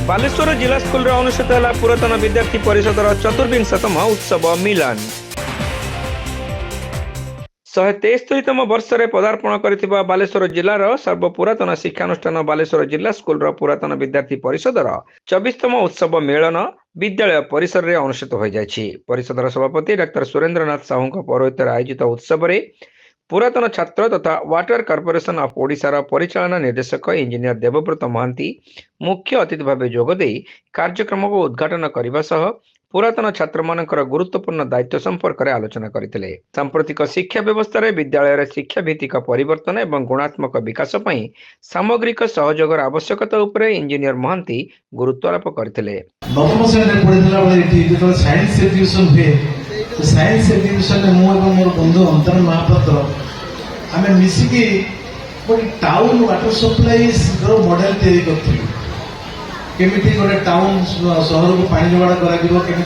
बालेश्वर जिला स्कूल अनुष्ठित है पुरातन विद्यार्थी परिषदर चतुर्विंशतम उत्सव मिलन 173तम वर्ष में पदार्पण कर बालेश्वर जिलार सर्वपुरातन शिक्षानुष्ठान बालेश्वर जिला स्कूल पुरातन विद्यार्थी परिषदर 24तम उत्सव मिलन विद्यालय परिसर में अनुष्ठित हो जाएगी। परिषदर सभापति डॉक्टर सुरेंद्रनाथ साहू पौरोहित्य आयोजित उत्सव में पुरातन छात्र तथा वाटर कॉर्पोरेशन ऑफ ओडिशार परिचालना निर्देशक इंजीनियर देवव्रत महांती मुख्य अतिथि भाव जोगदे कार्यक्रम को उद्घाटन करने सह पुरातन छात्र मानकर गुरुत्वपूर्ण दायित्व संपर्क में आलोचना करते। सांप्रतिक शिक्षा व्यवस्था रे विद्यालय शिक्षा भित्तिक परिवर्तन एवं गुणात्मक विकास पई सामग्रिक सहयोग आवश्यकता उपरे इंजीनियर महांती गुरुत्वारोप करते। नवम श्रेणी पढ़िला बेले जो साइंस एजुकेशन हुए तो साइंस एजुकेशन में मु मोर बंधु अंतर महापात्र आम मिसिकी गोटे टाउन वाटर सप्लाई मॉडल तैयारी करथिलु। केमिति गोटे टाउन सहर को पानी जोगाड़ कर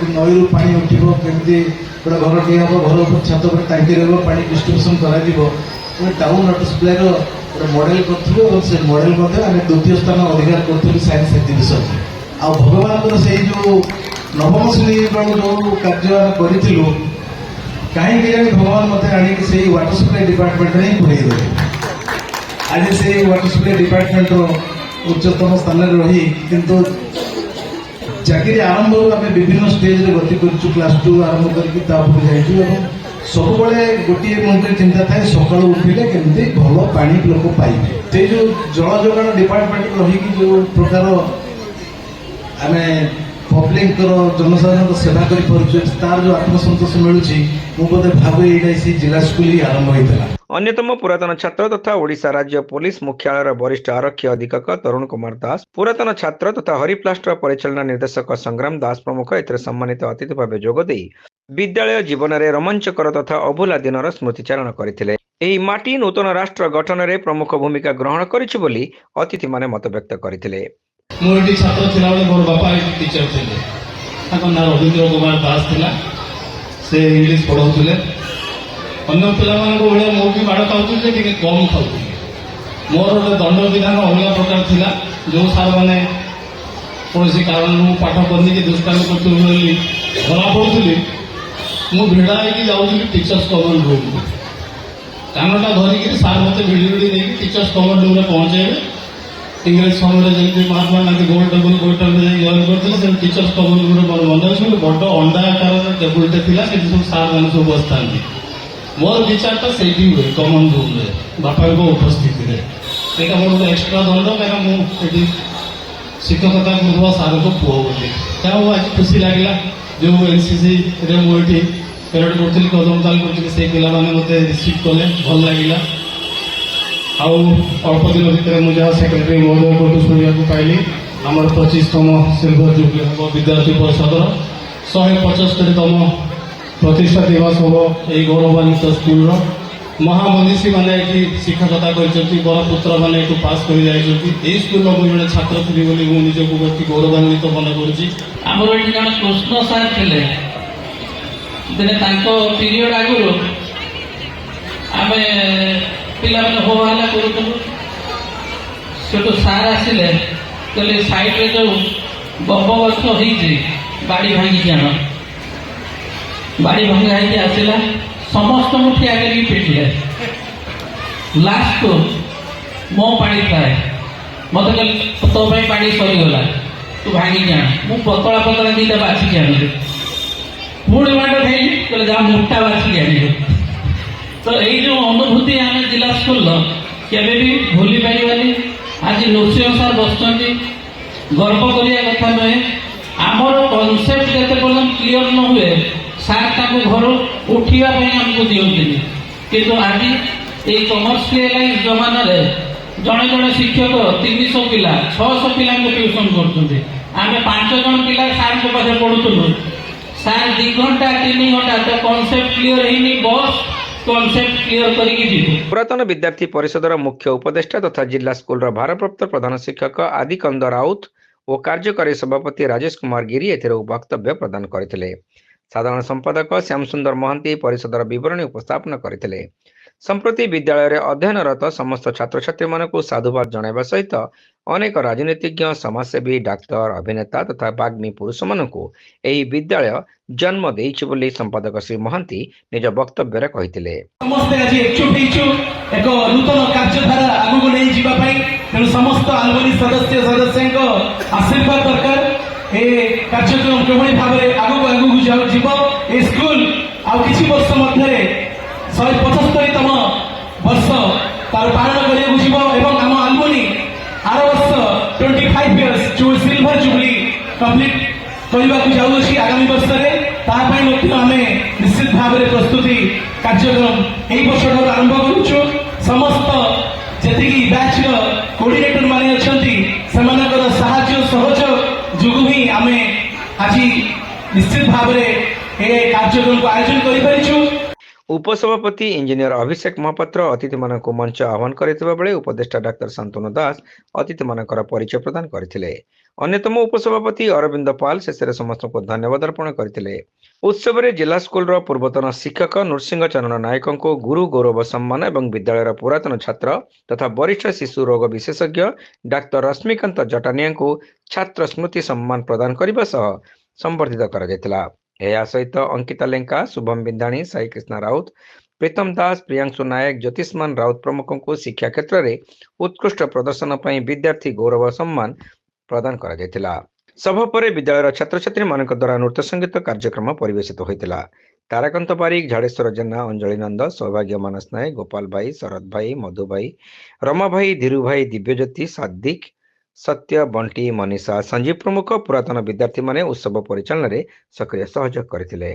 नई रु पानी उठिबो केमिति गोटे घर टे हम घर ऊपर छत पर टांकी रहिबो पानी डिस्ट्रीब्यूशन करा दिबो टाउन वाटर सप्लाई रो गोटे मॉडल करथिलु और से मॉडल मध्ये आम द्वितीय स्थान अधिकार करथिलु साइंस एजुकेशन। आ भगवान से जो नवम श्रेणी जो कार्य करूँ कहीं भगवान मत आणिक से वाटर सप्लाई डिपार्टमेंट में पुरई देते। आज से वाटर सप्लाई डिपार्टमेंट उच्चतम स्थान में रही किंतु चाकरी आरंभ आम विभिन्न स्टेज रे गति कर क्लास 2 आरंभ करके सब गोटे मंत्री चिंता थाए सका उठिले केमती भल पानी लोक पाइबे से जो जल जोगाण डिपार्टमेंट रही जो प्रकार आम पब्लिक जनसाधारण सेवा कर जो आत्मसंतोष मिलूँ भावे जिला स्कूल ही आरंभ होता। अन्यतम पुरातन छात्र तथा ओडिशा राज्य पुलिस मुख्यालय वरिष्ठ आरक्षी अधीक्षक तरुण कुमार दास पुरातन छात्र तथा हरिप्लास्टर परिचालना निर्देशक संग्राम दास प्रमुख एथरे सम्मानित अतिथि भाव जोगदे विद्यालय जीवन में रोमांचकर तथा अभूला दिनर स्मृतिचारण करथिले। एही माटी नूतन राष्ट्र गठन में प्रमुख भूमिका ग्रहण करिछि बोली अतिथि माने मत व्यक्त करथिले। मोर छात्र थिला बेले मोर बापा टीचर थे ना रवींद्र कुमार दास थिला से इंग्लिश पढ़ाउथिले अन्य पिला भाया मुझे माड़ खाऊँ टे कम खाऊँ मोर गोटे दंड विधान अलग प्रकार थिला जो सार मैंने कौन कारण पाठ करनी कि दुष्टान करी धरा पड़ी मुझे भिड़ा होगी जाऊँगी टीचर्स कमन रूम कानटा धरिकी सार मत भिड़ी भिड़ी नहीं टीचर्स कमन रूम में पहुँचे इंग्रेज समय जमी महात्मा गांधी गोल टेबुल गोइटर जॉइन करते टीचर्स कमन रूम मोर मन अच्छे बड़ अंडा आकार टेबुलटे थी सब सार मैंने सब बसता मोर विचारटा से हुए कमन रूम में बापा को उपस्थिति में मोर गोटे एक्सट्रा दंड कहीं मुझे शिक्षकता करुवा सार को पुओ बोली क्या आज खुशी लगे जो एनसीसी रे मुझे पेरेड करी कदम ताल कर मत रिसीव कले भल लगे अल्प दिन भितर मुझे सेक्रेटरी महोदय को शुणा पाइली आम 25तम सिल्वर जुबली हम विद्यार्थी परिषदर 175तम प्रतिष्ठा दिवस हम यही गौरवान्वित स्कूल महामनीषी मैंने शिक्षकता कर बरपुत्र मैंने पास कर स्कूल मुझे छात्र थी मुझे निजक गौरवान्वित मन कर जन कृष्ण सार थे दिने पीरियड आगुरी आम पिला हो हल्ला करूँ सार आसिले कहले साइड जो बब गछ हो बाड़ी भांगी आन बाड़ी भंगा होती आसला समस्त ठिया कर पिटिले लास्ट को मो पानी थाए मत कह तो पानी सरीगला तू भांगी आन मु पतला पतला दीटा बाछिकी आनी पुणी बाट खाई कहले जहाँ मोटा बाछिकी आनी तो यही जो अनुभूति आम जिला स्कूल केवे भी भूली पारिबानी। आज नृसिंह सार बस गर्व करिया कथा नुहे आमर कनसेप्ट जिते पर्यटन क्लीयर न हुए सार घर उठा आमको दिखती किंतु आज ये कमर्शियलाइज जमान जड़े जड़े शिक्षक 300 पिला 600 पिला ट्यूशन कर 5 जन पिला सार को पाखे पढ़ुलु सार 2 घंटा 3 घंटा तो कनसेप्ट क्लीयर है बस कॉन्सेप्ट क्लियर करिकी पुरातन विद्यार्थी परिषदर मुख्य उपदेष्टा तथा जिला स्कूल भारप्राप्त प्रधान शिक्षक आदिकंद राउत और कार्यकारी सभापति राजेश कुमार गिरी वक्तव्य प्रदान करते। साधारण संपादक श्याम सुंदर महांती परिषदर विवरणी उपस्थापन करते। संप्रति विद्यालय रे अध्ययनरत समस्त छात्र छात्री मानकु साधुवाद जणाइबा सहित अनेक राजनीतिज्ञ समाजसेवी डाक्तर अभिनेता तथा बाग्मी पुरुष मानकु एही विद्यालय जन्म देइछि बोली संपादक श्री महांती निज वक्तव्य रे कहिथिले। समस्ते आज एकजुट होइछु एक नूतन कार्यधारा आगु नहीं जीवा पाई तेणु समस्त आलुमनी सदस्य सदस्यଙ୍କ आशीर्वाद दरकार ए कार्यक्रम केवल भाव आगु जीव ए स्कूल आ किछि वर्ष मध्य 175तम वर्ष तार पालन करिया जीव एवं आम आलुमनी आर वर्ष 25 इयर्स जो सिल्वर जुबली कंप्लीट करबा को जाउछि आगामी वर्ष रे ता पई मध्य आमे निश्चित भाव रे प्रस्तुति कार्यक्रम एई वर्ष आरंभ करूछु। समस्त जेतिकी बैच रो कोऑर्डिनेटर माने अछंती सेमानकर सहाय्य सहयोग जुगु ही आमे आज निश्चित भाव रे ए कार्यक्रम को आयोजन करि परिछु। उपसभापति इंजीनियर अभिषेक महापात्र अतिथि मानक मंच आह्वान करथिबा बेले उपदेष्टा डाक्टर शांतनु दास अतिथि मानकर परिचय प्रदान करथिले। अन्यतम उपसभापति अरविंद पाल शेषे समस्त को धन्यवाद अर्पण करथिले। उत्सव रे जिला स्कूल रो पूर्वतन शिक्षक नृसिंह चरण नायक को गुरु गौरव सम्मान एवं विद्यालय पुरातन छात्र तथा वरिष्ठ शिशु रोग विशेषज्ञ डाक्तर रश्मिकांत जटानिया को छात्र स्मृति सम्मान प्रदान करने सह संबर्धित करा। यह सहित अंकिता लेंका, शुभम बिंदाणी, साई कृष्णा राउत, प्रीतम दास, प्रियांशु नायक, ज्योतिष्मान राउत प्रमुखों को शिक्षा क्षेत्र में उत्कृष्ट प्रदर्शन पर विद्यार्थी गौरव सम्मान प्रदान करा। सभा पर विद्यालय छात्र छात्री मान द्वारा नृत्य संगीत कार्यक्रम परिवेशित होता। ताराकांत पारिक, झाड़ेश्वर जेना, अंजलि नंद, सौभाग्य मानस नायक, गोपाल भाई, शरद भाई, मधु भाई, रमा भाई, धीरू भाई, दिव्यज्योति, सादिक, सत्य, बंटी, मनीषा, संजीव प्रमुख पुरातन विद्यार्थी माने उत्सव परिचालन में सक्रिय सहयोग करथिले।